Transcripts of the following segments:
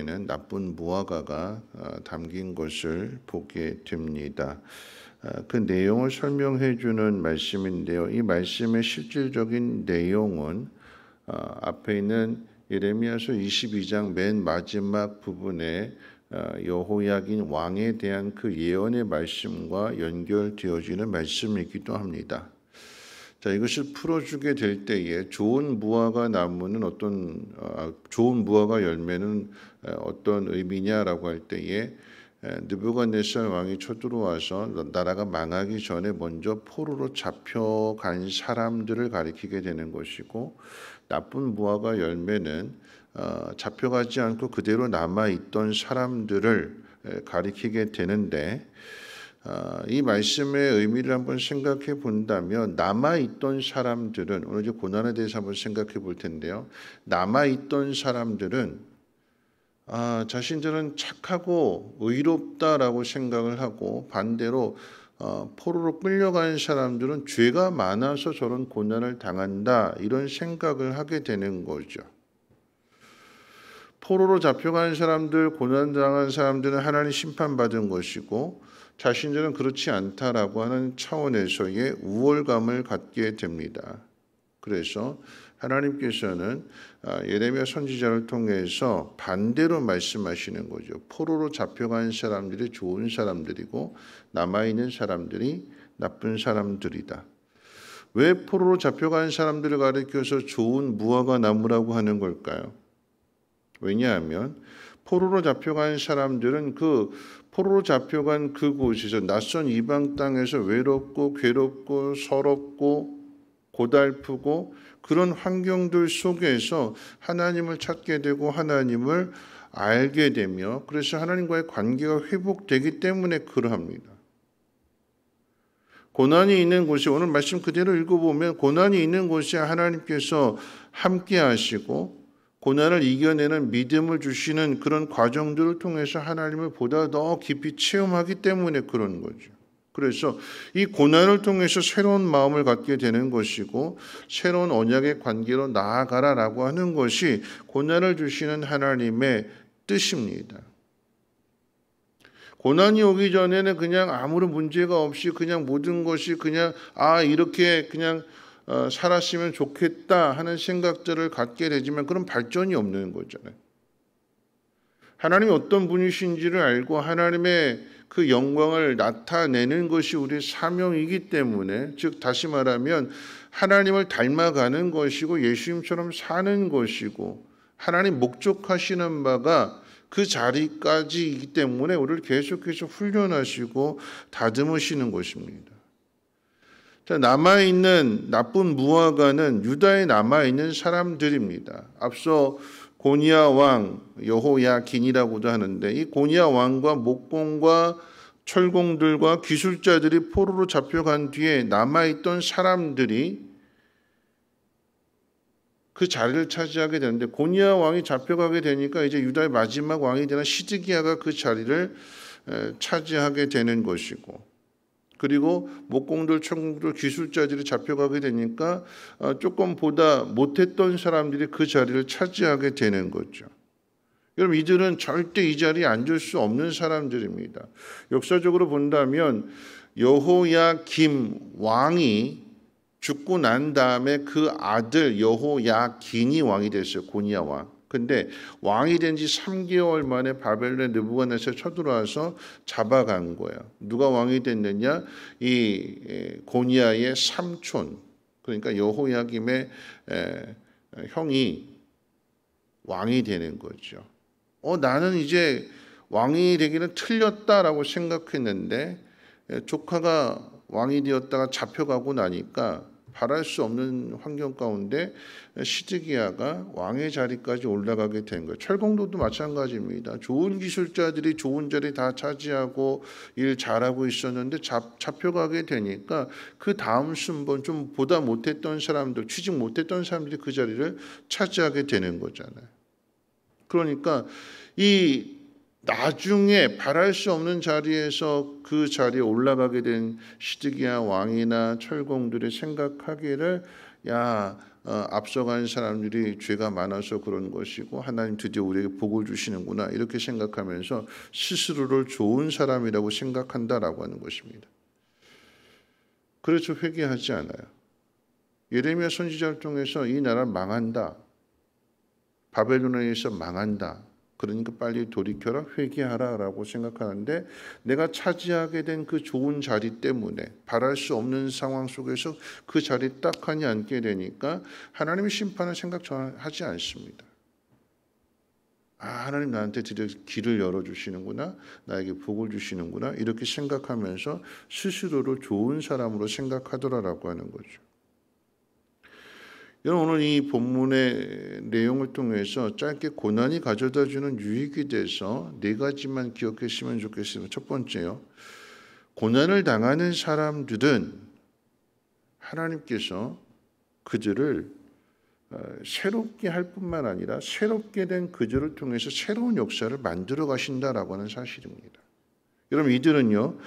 앞에는 나쁜 무화과가 담긴 것을 보게 됩니다. 그 내용을 설명해 주는 말씀인데요. 이 말씀의 실질적인 내용은 앞에 있는 예레미야서 22장 맨 마지막 부분에 여호야긴 왕에 대한 그 예언의 말씀과 연결되어지는 말씀이기도 합니다. 자, 이것을 풀어주게 될 때에 좋은 무화과 나무는 좋은 무화과 열매는 어떤 의미냐라고 할 때에 느부갓네살 왕이 쳐들어와서 나라가 망하기 전에 먼저 포로로 잡혀간 사람들을 가리키게 되는 것이고, 나쁜 무화과 열매는 잡혀가지 않고 그대로 남아있던 사람들을 가리키게 되는데, 이 말씀의 의미를 한번 생각해 본다면 남아있던 사람들은, 오늘 이제 고난에 대해서 한번 생각해 볼 텐데요. 남아있던 사람들은 자신들은 착하고 의롭다라고 생각을 하고, 반대로 포로로 끌려간 사람들은 죄가 많아서 저런 고난을 당한다, 이런 생각을 하게 되는 거죠. 포로로 잡혀간 사람들, 고난당한 사람들은 하나님 심판받은 것이고, 자신들은 그렇지 않다라고 하는 차원에서의 우월감을 갖게 됩니다. 그래서 하나님께서는 예레미야 선지자를 통해서 반대로 말씀하시는 거죠. 포로로 잡혀간 사람들이 좋은 사람들이고 남아있는 사람들이 나쁜 사람들이다. 왜 포로로 잡혀간 사람들을 가리켜서 좋은 무화과 나무라고 하는 걸까요? 왜냐하면 포로로 잡혀간 사람들은 포로로 잡혀간 그곳에서, 낯선 이방 땅에서 외롭고 괴롭고 서럽고 고달프고 그런 환경들 속에서 하나님을 찾게 되고 하나님을 알게 되며, 그래서 하나님과의 관계가 회복되기 때문에 그러합니다. 고난이 있는 곳이, 오늘 말씀 그대로 읽어보면 고난이 있는 곳에 하나님께서 함께 하시고 고난을 이겨내는 믿음을 주시는 그런 과정들을 통해서 하나님을 보다 더 깊이 체험하기 때문에 그런 거죠. 그래서 이 고난을 통해서 새로운 마음을 갖게 되는 것이고, 새로운 언약의 관계로 나아가라라고 하는 것이 고난을 주시는 하나님의 뜻입니다. 고난이 오기 전에는 그냥 아무런 문제가 없이 그냥 모든 것이 그냥 이렇게 그냥 살았으면 좋겠다 하는 생각들을 갖게 되지만, 그런 발전이 없는 거잖아요. 하나님이 어떤 분이신지를 알고 하나님의 그 영광을 나타내는 것이 우리의 사명이기 때문에, 즉 다시 말하면 하나님을 닮아가는 것이고 예수님처럼 사는 것이고, 하나님 목적하시는 바가 그 자리까지이기 때문에 우리를 계속해서 훈련하시고 다듬으시는 것입니다. 자, 남아있는 나쁜 무화과는 유다에 남아있는 사람들입니다. 앞서 고니야 왕 여호야긴이라고도 하는데, 이 고니야 왕과 목공과 철공들과 기술자들이 포로로 잡혀간 뒤에 남아있던 사람들이 그 자리를 차지하게 되는데, 고니야 왕이 잡혀가게 되니까 이제 유다의 마지막 왕이 되는 시드기야가 그 자리를 차지하게 되는 것이고, 그리고 목공들, 철공들, 기술자들이 잡혀가게 되니까 조금 보다 못했던 사람들이 그 자리를 차지하게 되는 거죠. 여러분, 이들은 절대 이 자리에 앉을 수 없는 사람들입니다. 역사적으로 본다면 여호야김 왕이 죽고 난 다음에 그 아들 여호야긴이 왕이 됐어요. 고니야 왕. 근데 왕이 된 지 3개월 만에 바벨론의 느부갓네살 쳐들어와서 잡아간 거예요. 누가 왕이 됐느냐? 이 고니야의 삼촌, 그러니까 여호야김의 형이 왕이 되는 거죠. 나는 이제 왕이 되기는 틀렸다라고 생각했는데, 조카가 왕이 되었다가 잡혀가고 나니까 바랄 수 없는 환경 가운데 시드기야가 왕의 자리까지 올라가게 된 거예요. 철공도도 마찬가지입니다. 좋은 기술자들이 좋은 자리 다 차지하고 일 잘하고 있었는데 잡혀가게 되니까 그 다음 순번 좀 보다 못했던 사람들, 취직 못했던 사람들이 그 자리를 차지하게 되는 거잖아요. 그러니까 이 나중에 바랄 수 없는 자리에서 그 자리에 올라가게 된 시드기야 왕이나 철공들이 생각하기를, 야, 앞서간 사람들이 죄가 많아서 그런 것이고 하나님 드디어 우리에게 복을 주시는구나 이렇게 생각하면서 스스로를 좋은 사람이라고 생각한다라고 하는 것입니다. 그래서 회개하지 않아요. 예레미야 선지자를 통해서 이 나라 망한다. 바벨론에 의해서 망한다. 그러니까 빨리 돌이켜라, 회개하라 라고 생각하는데 내가 차지하게 된 그 좋은 자리 때문에 바랄 수 없는 상황 속에서 그 자리에 딱하니 앉게 되니까 하나님의 심판을 생각하지 않습니다. 하나님 나한테 드디어 길을 열어주시는구나, 나에게 복을 주시는구나 이렇게 생각하면서 스스로를 좋은 사람으로 생각하더라라고 하는 거죠. 여러분, 오늘 이 본문의 내용을 통해서 짧게 고난이 가져다주는 유익에 대해서 4가지만 기억했으면 좋겠습니다. 첫 번째요, 고난을 당하는 사람들은 하나님께서 그들을 새롭게 할 뿐만 아니라 새롭게 된 그들을 통해서 새로운 역사를 만들어 가신다라고 하는 사실입니다. 여러분, 이들은요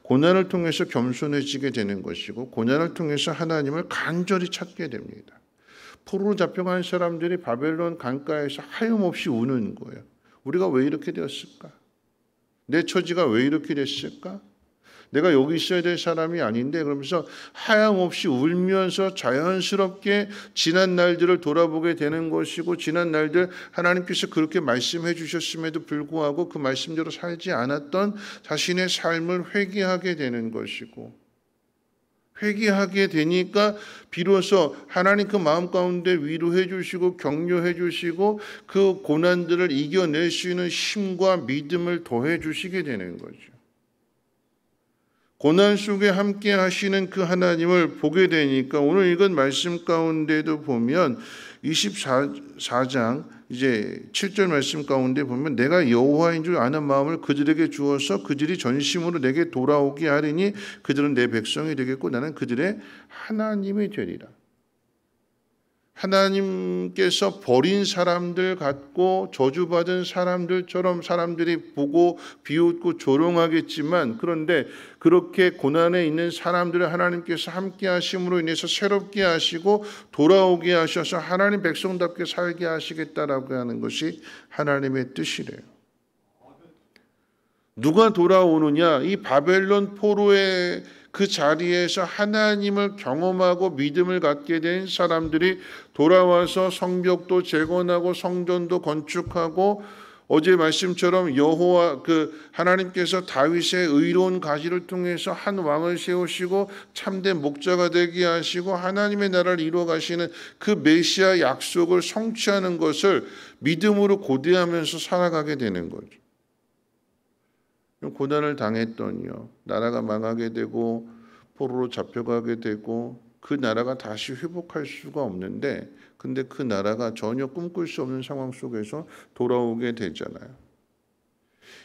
고난을 통해서 겸손해지게 되는 것이고 고난을 통해서 하나님을 간절히 찾게 됩니다. 포로로 잡혀간 사람들이 바벨론 강가에서 하염없이 우는 거예요. 우리가 왜 이렇게 되었을까? 내 처지가 왜 이렇게 됐을까? 내가 여기 있어야 될 사람이 아닌데, 그러면서 하염없이 울면서 자연스럽게 지난 날들을 돌아보게 되는 것이고, 지난 날들 하나님께서 그렇게 말씀해 주셨음에도 불구하고 그 말씀대로 살지 않았던 자신의 삶을 회개하게 되는 것이고, 회개하게 되니까 비로소 하나님 그 마음 가운데 위로해 주시고 격려해 주시고 그 고난들을 이겨낼 수 있는 힘과 믿음을 더해 주시게 되는 거죠. 고난 속에 함께 하시는 그 하나님을 보게 되니까 오늘 읽은 말씀 가운데도 보면 24장 이제 7절 말씀 가운데 보면 내가 여호와인 줄 아는 마음을 그들에게 주어서 그들이 전심으로 내게 돌아오게 하리니 그들은 내 백성이 되겠고 나는 그들의 하나님이 되리라. 하나님께서 버린 사람들 같고 저주받은 사람들처럼 사람들이 보고 비웃고 조롱하겠지만, 그런데 그렇게 고난에 있는 사람들을 하나님께서 함께 하심으로 인해서 새롭게 하시고 돌아오게 하셔서 하나님 백성답게 살게 하시겠다라고 하는 것이 하나님의 뜻이래요. 누가 돌아오느냐? 이 바벨론 포로의 그 자리에서 하나님을 경험하고 믿음을 갖게 된 사람들이 돌아와서 성벽도 재건하고 성전도 건축하고, 어제 말씀처럼 여호와 하나님께서 다윗의 의로운 가시를 통해서 한 왕을 세우시고 참된 목자가 되게 하시고 하나님의 나라를 이루어 가시는 그 메시아 약속을 성취하는 것을 믿음으로 고대하면서 살아가게 되는 거죠. 고난을 당했더니요 나라가 망하게 되고 포로로 잡혀가게 되고 그 나라가 다시 회복할 수가 없는데, 근데 그 나라가 전혀 꿈꿀 수 없는 상황 속에서 돌아오게 되잖아요.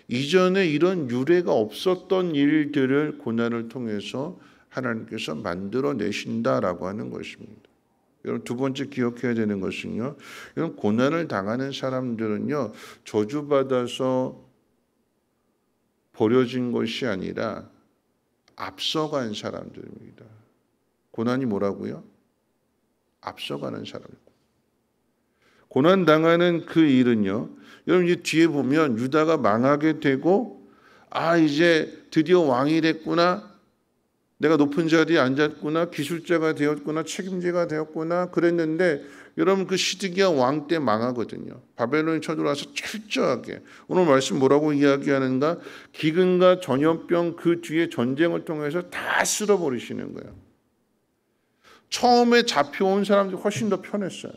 이전에 이런 유례가 없었던 일들을 고난을 통해서 하나님께서 만들어내신다라고 하는 것입니다. 여러분, 두 번째 기억해야 되는 것은요, 이런 고난을 당하는 사람들은요 저주받아서 버려진 것이 아니라 앞서간 사람들입니다. 고난이 뭐라고요? 앞서가는 사람이고, 고난 당하는 그 일은요, 여러분 이제 뒤에 보면 유다가 망하게 되고 이제 드디어 왕이 됐구나, 내가 높은 자리에 앉았구나, 기술자가 되었구나, 책임자가 되었구나 그랬는데, 여러분 그 시드기야 왕 때 망하거든요. 바벨론이 쳐들어와서 철저하게, 오늘 말씀 뭐라고 이야기하는가? 기근과 전염병 그 뒤에 전쟁을 통해서 다 쓸어버리시는 거예요. 처음에 잡혀온 사람들이 훨씬 더 편했어요.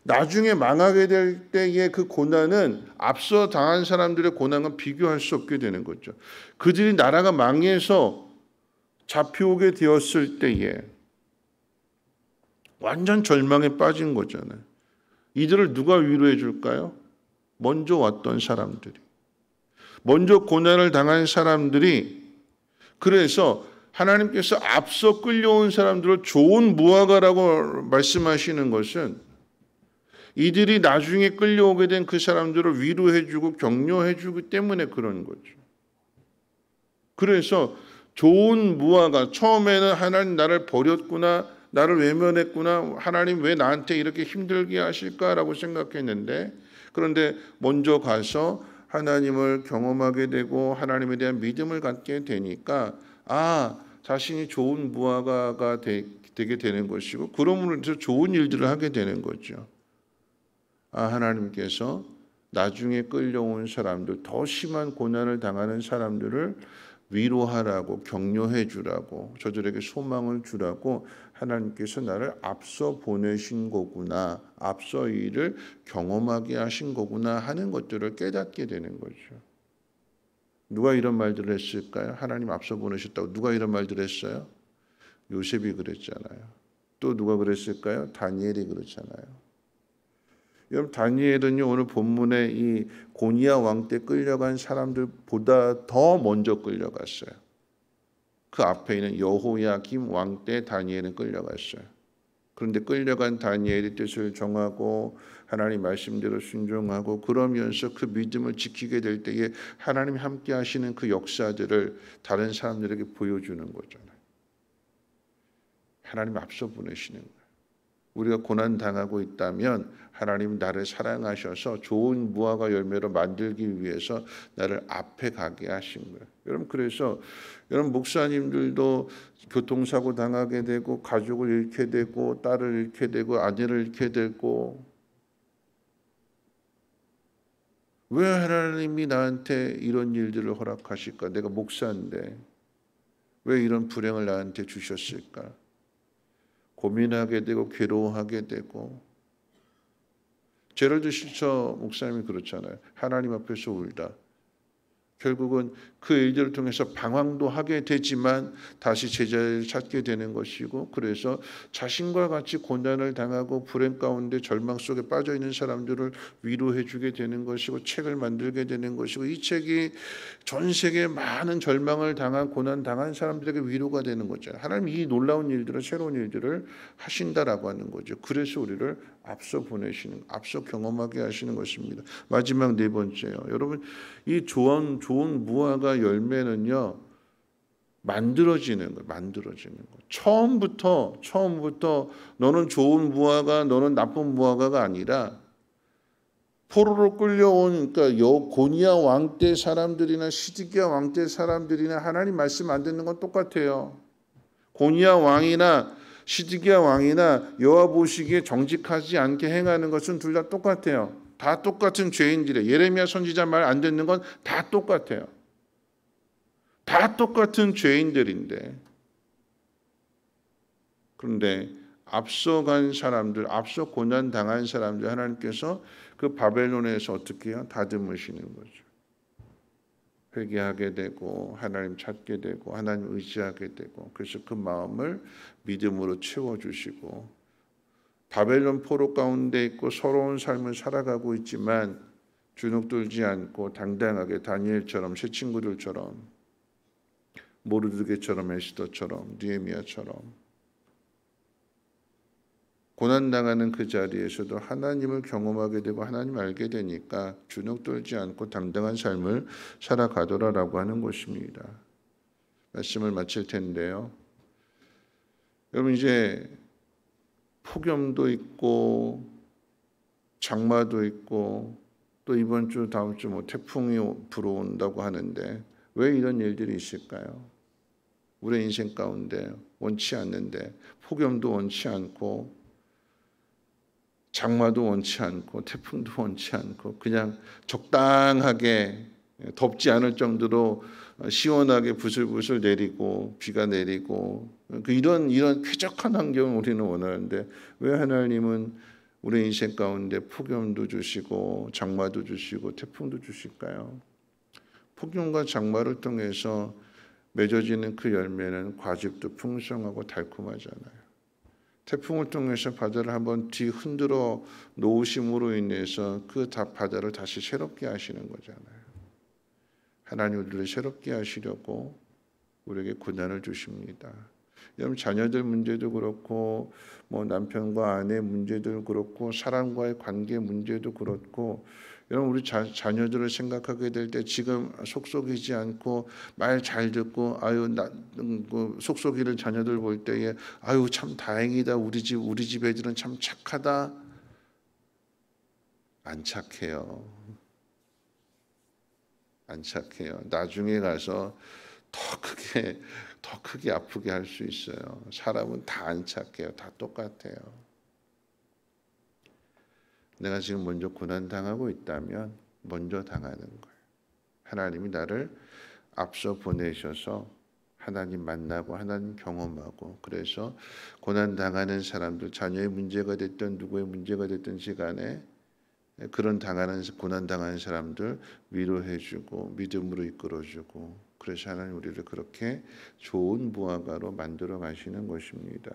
나중에 망하게 될 때의 그 고난은 앞서 당한 사람들의 고난과 비교할 수 없게 되는 거죠. 그들이 나라가 망해서 잡혀오게 되었을 때에 완전 절망에 빠진 거잖아요. 이들을 누가 위로해 줄까요? 먼저 왔던 사람들이, 먼저 고난을 당한 사람들이. 그래서 하나님께서 앞서 끌려온 사람들을 좋은 무화과라고 말씀하시는 것은 이들이 나중에 끌려오게 된 그 사람들을 위로해 주고 격려해 주기 때문에 그런 거죠. 그래서 좋은 무화과, 처음에는 하나님 나를 버렸구나, 나를 외면했구나. 하나님 왜 나한테 이렇게 힘들게 하실까라고 생각했는데, 그런데 먼저 가서 하나님을 경험하게 되고 하나님에 대한 믿음을 갖게 되니까 자신이 좋은 무화과가 되게 되는 것이고, 그러므로 인해서 좋은 일들을 하게 되는 거죠. 하나님께서 나중에 끌려온 사람들, 더 심한 고난을 당하는 사람들을 위로하라고, 격려해 주라고, 저들에게 소망을 주라고 하나님께서 나를 앞서 보내신 거구나, 앞서 이 일을 경험하게 하신 거구나 하는 것들을 깨닫게 되는 거죠. 누가 이런 말들을 했을까요? 하나님 앞서 보내셨다고 누가 이런 말들을 했어요? 요셉이 그랬잖아요. 또 누가 그랬을까요? 다니엘이 그랬잖아요. 여러분, 다니엘은요, 오늘 본문에 이 고니야 왕 때 끌려간 사람들보다 더 먼저 끌려갔어요. 그 앞에 있는 여호야김 왕 때 다니엘은 끌려갔어요. 그런데 끌려간 다니엘의 뜻을 정하고 하나님 말씀대로 순종하고 그러면서 그 믿음을 지키게 될 때에 하나님이 함께 하시는 그 역사들을 다른 사람들에게 보여주는 거잖아요. 하나님 앞서 보내시는 거예요. 우리가 고난 당하고 있다면 하나님 나를 사랑하셔서 좋은 무화과 열매로 만들기 위해서 나를 앞에 가게 하신 거예요. 여러분, 그래서 여러분 목사님들도 교통사고 당하게 되고 가족을 잃게 되고 딸을 잃게 되고 아내를 잃게 되고, 왜 하나님이 나한테 이런 일들을 허락하실까? 내가 목사인데 왜 이런 불행을 나한테 주셨을까? 고민하게 되고 괴로워하게 되고, 제럴드 실처 목사님이 그렇잖아요. 하나님 앞에서 울다. 결국은 그 일들을 통해서 방황도 하게 되지만 다시 제자를 찾게 되는 것이고, 그래서 자신과 같이 고난을 당하고 불행 가운데 절망 속에 빠져 있는 사람들을 위로해 주게 되는 것이고 책을 만들게 되는 것이고, 이 책이 전 세계에 많은 절망을 당한 고난 당한 사람들에게 위로가 되는 거죠. 하나님 이 놀라운 일들을, 새로운 일들을 하신다라고 하는 거죠. 그래서 우리를 앞서 보내시는, 앞서 경험하게 하시는 것입니다. 마지막 네 번째요. 여러분, 이 좋은 무화과 열매는요, 만들어지는 거예요. 만들어지는 거. 처음부터 너는 좋은 무화과, 너는 나쁜 무화과가 아니라 포로로 끌려온, 그러니까 고니야 왕 때 사람들이나 시드기야 왕 때 사람들이나 하나님 말씀 안 듣는 건 똑같아요. 고니야 왕이나 시드기야 왕이나 여호와 보시기에 정직하지 않게 행하는 것은 둘 다 똑같아요. 다 똑같은 죄인들이에요. 예레미야 선지자 말 안 듣는 건 다 똑같아요. 다 똑같은 죄인들인데, 그런데 앞서간 사람들, 앞서 고난 당한 사람들 하나님께서 그 바벨론에서 어떻게 해요? 다듬으시는 거죠. 회개하게 되고 하나님 찾게 되고 하나님 의지하게 되고, 그래서 그 마음을 믿음으로 채워주시고, 바벨론 포로 가운데 있고 서러운 삶을 살아가고 있지만 주눅들지 않고 당당하게 다니엘처럼, 새 친구들처럼, 모르드게처럼, 에스더처럼, 느헤미야처럼 고난당하는 그 자리에서도 하나님을 경험하게 되고 하나님 알게 되니까 주눅들지 않고 당당한 삶을 살아가더라라고 하는 것입니다. 말씀을 마칠 텐데요. 여러분, 이제 폭염도 있고 장마도 있고 또 이번 주 다음 주 태풍이 불어온다고 하는데 왜 이런 일들이 있을까요? 우리 인생 가운데 원치 않는데, 폭염도 원치 않고 장마도 원치 않고 태풍도 원치 않고 그냥 적당하게 덥지 않을 정도로 시원하게 부슬부슬 내리고 비가 내리고, 이런 쾌적한 환경을 우리는 원하는데 왜 하나님은 우리 인생 가운데 폭염도 주시고 장마도 주시고 태풍도 주실까요? 폭염과 장마를 통해서 맺어지는 그 열매는 과즙도 풍성하고 달콤하잖아요. 태풍을 통해서 바다를 한번 뒤흔들어 놓으심으로 인해서 그 바다를 다시 새롭게 하시는 거잖아요. 하나님 우리를 새롭게 하시려고 우리에게 고난을 주십니다. 여러분, 자녀들 문제도 그렇고 남편과 아내 문제도 그렇고 사람과의 관계 문제도 그렇고, 여러분 우리 자녀들을 생각하게 될 때 지금 속속이지 않고 말 잘 듣고 속속이를 자녀들 볼 때에 아유 참 다행이다 우리 집 애들은 참 착하다. 안 착해요. 안 착해요. 나중에 가서 더 크게 아프게 할 수 있어요. 사람은 다 안 착해요. 다 똑같아요. 내가 지금 먼저 고난당하고 있다면 먼저 당하는 거예요. 하나님이 나를 앞서 보내셔서 하나님 만나고 하나님 경험하고, 그래서 고난당하는 사람들, 자녀의 문제가 됐든 누구의 문제가 됐든지 간에 그런 고난당하는 사람들 위로해주고 믿음으로 이끌어주고, 그래서 하나님 우리를 그렇게 좋은 무화과로 만들어 가시는 것입니다.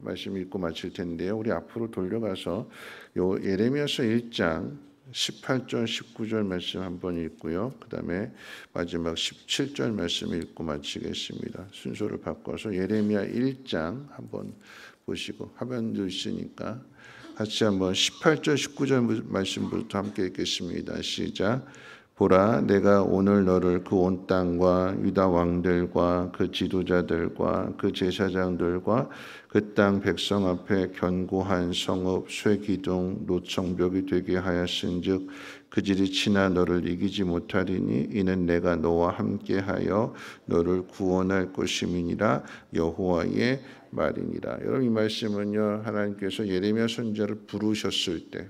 말씀 읽고 마칠 텐데요. 우리 앞으로 돌려가서 요 예레미야서 1장 18절 19절 말씀 한번 읽고요. 그 다음에 마지막 17절 말씀 읽고 마치겠습니다. 순서를 바꿔서 예레미야 1장 한번 보시고, 화면도 있으니까 같이 한번 18절 19절 말씀부터 함께 읽겠습니다. 시작. 보라, 내가 오늘 너를 그 온 땅과 유다 왕들과 그 지도자들과 그 제사장들과 그 땅 백성 앞에 견고한 성읍 쇠기둥 노청벽이 되게 하였은즉 그들이 치나 너를 이기지 못하리니 이는 내가 너와 함께하여 너를 구원할 것임이니라 여호와의 말이니라. 여러분 이 말씀은요, 하나님께서 예레미야 선지자를 부르셨을 때,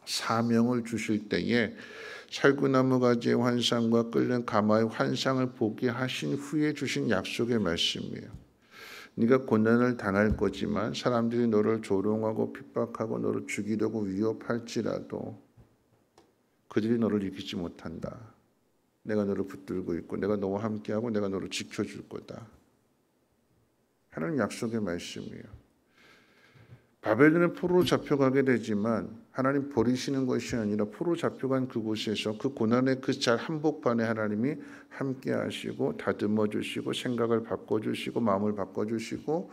사명을 주실 때에 살구나무 가지의 환상과 끓는 가마의 환상을 보게 하신 후에 주신 약속의 말씀이에요. 네가 고난을 당할 거지만 사람들이 너를 조롱하고 핍박하고 너를 죽이려고 위협할지라도 그들이 너를 이기지 못한다. 내가 너를 붙들고 있고 내가 너와 함께하고 내가 너를 지켜줄 거다. 하나님 약속의 말씀이에요. 바벨론의 포로로 잡혀가게 되지만 하나님 버리시는 것이 아니라 포로로 잡혀간 그곳에서 그 고난의 그 잘 한복판에 하나님이 함께 하시고 다듬어 주시고 생각을 바꿔주시고 마음을 바꿔주시고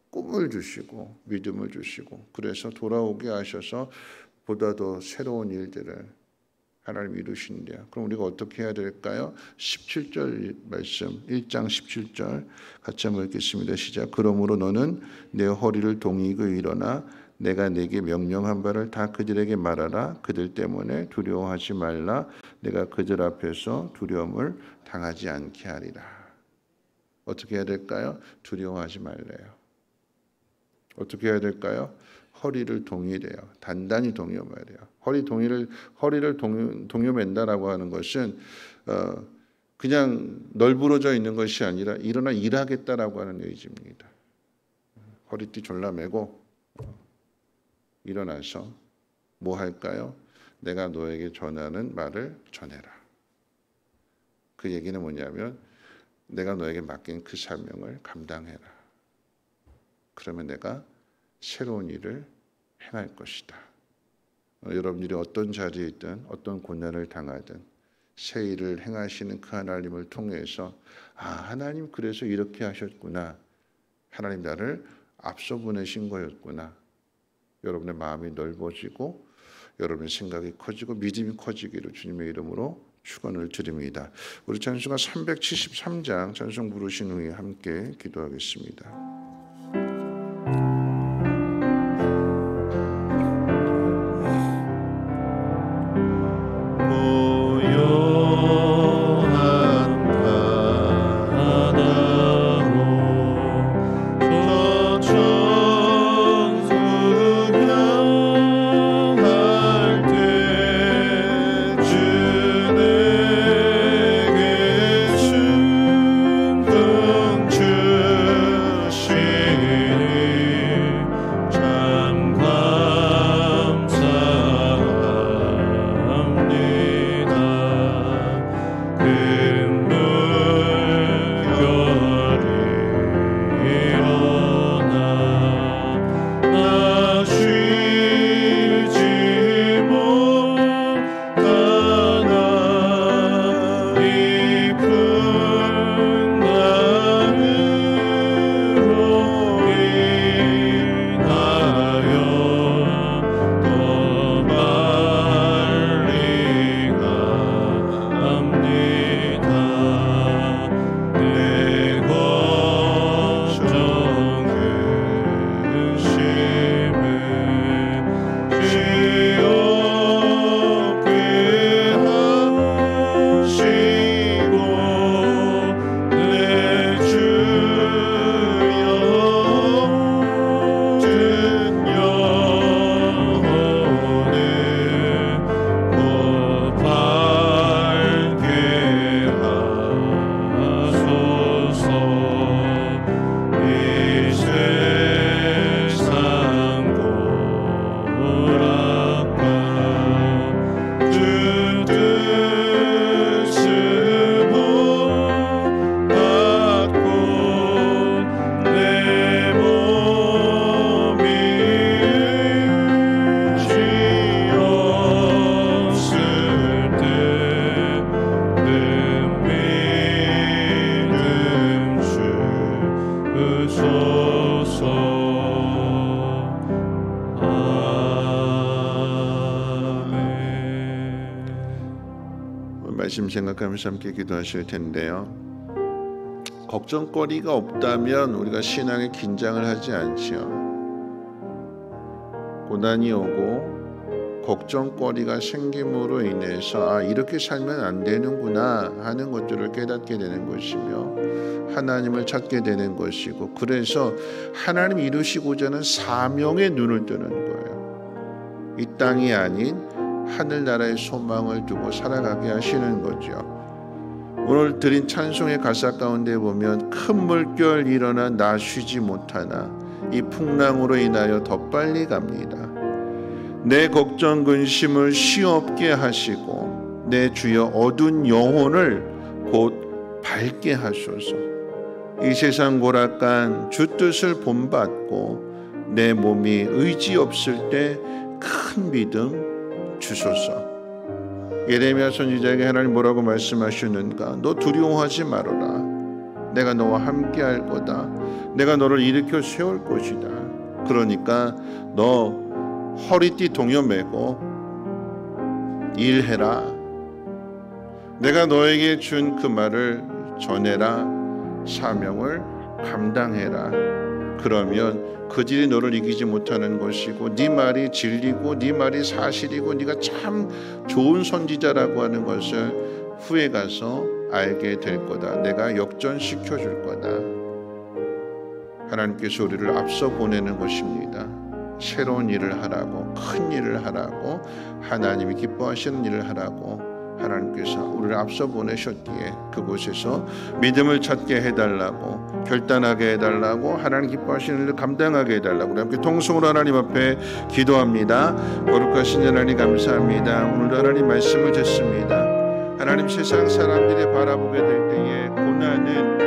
꿈을 주시고 믿음을 주시고, 그래서 돌아오게 하셔서 보다 더 새로운 일들을 하나님 이루신대요. 그럼 우리가 어떻게 해야 될까요? 17절 말씀 1장 17절 같이 한번 읽겠습니다. 시작. 그러므로 너는 내 허리를 동이고 일어나 내가 내게 명령한 바를 다 그들에게 말하라. 그들 때문에 두려워하지 말라. 내가 그들 앞에서 두려움을 당하지 않게 하리라. 어떻게 해야 될까요? 두려워하지 말래요. 어떻게 해야 될까요? 허리를 동이래요. 단단히 동여매래요. 허리를 동여맨다라고 하는 것은 그냥 널브러져 있는 것이 아니라 일어나 일하겠다라고 하는 의지입니다. 허리띠 졸라매고 일어나서 뭐 할까요? 내가 너에게 전하는 말을 전해라. 그 얘기는 뭐냐면 내가 너에게 맡긴 그 사명을 감당해라. 그러면 내가 새로운 일을 행할 것이다. 여러분들이 어떤 자리에 있든 어떤 고난을 당하든 새 일을 행하시는 그 하나님을 통해서 하나님 그래서 이렇게 하셨구나. 하나님 나를 앞서 보내신 거였구나. 여러분의 마음이 넓어지고 여러분의 생각이 커지고 믿음이 커지기를 주님의 이름으로 축원을 드립니다. 우리 찬송가 373장 찬송 부르신 후에 함께 기도하겠습니다. 말씀 생각하면서 함께 기도하실 텐데요. 걱정거리가 없다면 우리가 신앙에 긴장을 하지 않지요. 고난이 오고 걱정거리가 생김으로 인해서 이렇게 살면 안 되는구나 하는 것들을 깨닫게 되는 것이며 하나님을 찾게 되는 것이고, 그래서 하나님 이루시고자 하는 사명에 눈을 뜨는 거예요. 이 땅이 아닌 하늘나라의 소망을 두고 살아가게 하시는 거죠. 오늘 드린 찬송의 가사 가운데 보면 큰 물결 일어나 나 쉬지 못하나 이 풍랑으로 인하여 더 빨리 갑니다. 내 걱정 근심을 쉬없게 하시고 내 주여 어두운 영혼을 곧 밝게 하소서. 이 세상 고락간 주 뜻을 본받고 내 몸이 의지 없을 때 큰 믿음 주소서. 예레미야 선지자에게 하나님 뭐라고 말씀하시는가? 너 두려워하지 말아라. 내가 너와 함께 할 거다. 내가 너를 일으켜 세울 것이다. 그러니까 너 허리띠 동여매고 일해라. 내가 너에게 준 그 말을 전해라. 사명을 감당해라. 그러면 그들이 너를 이기지 못하는 것이고 네 말이 진리고 네 말이 사실이고 네가 참 좋은 선지자라고 하는 것을 후에 가서 알게 될 거다. 내가 역전시켜 줄 거다. 하나님께서 우리를 앞서 보내는 것입니다. 새로운 일을 하라고, 큰 일을 하라고, 하나님이 기뻐하시는 일을 하라고 하나님께서 우리를 앞서 보내셨기에 그곳에서 믿음을 찾게 해달라고, 결단하게 해달라고, 하나님 기뻐하시는 일을 감당하게 해달라고 우리 함께 통성으로 하나님 앞에 기도합니다. 거룩하신 하나님 감사합니다. 오늘도 하나님 말씀을 듣습니다. 하나님 세상 사람들이 바라보게 될 때에 고난은